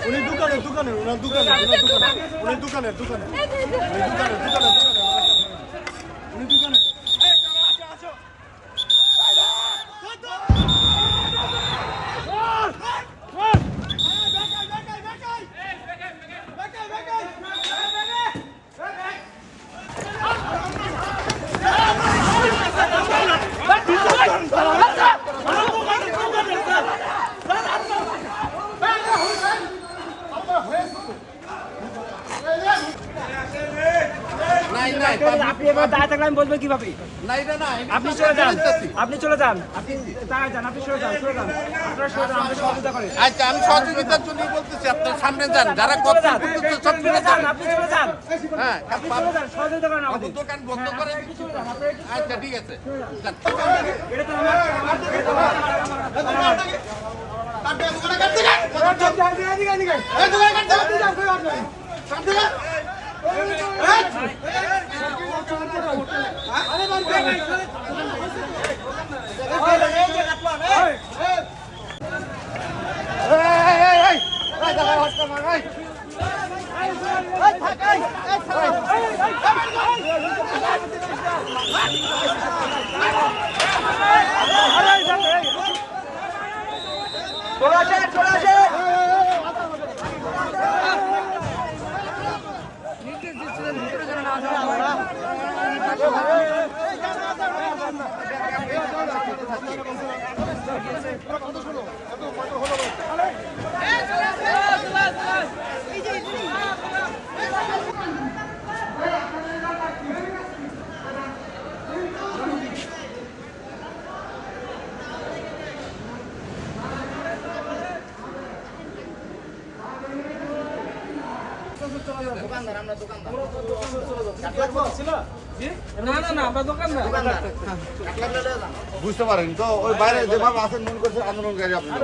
উনি দোকানে ওনার দোকানে উনি দোকানে আপনি এবার দাঁড়িয়ে থাকলে আমি বলবো কিভাবে? আপনি চলে যান, আপনি চলে যান, আপনি দাঁড়িয়ে যান, আপনি সরে যান, আপনারা সরে যান, আমাদের সহযোগিতা করেন। আচ্ছা, আমি সহযোগিতার জন্যই বলতেছি, আপনার সামনে যান, যারা কথা বলতেছে সব চলে যান, আপনি চলে যান, হ্যাঁ, আপনি চলে যান, সহযোগিতা করেন আমাদের। দোকান বন্ধ করেন। আচ্ছা, ঠিক আছে, যান। এটা তো আমার বুঝতে পারেন তো, ওই বাইরে যেভাবে আছেন মনে করছে আন্দোলনকারী আপনারা।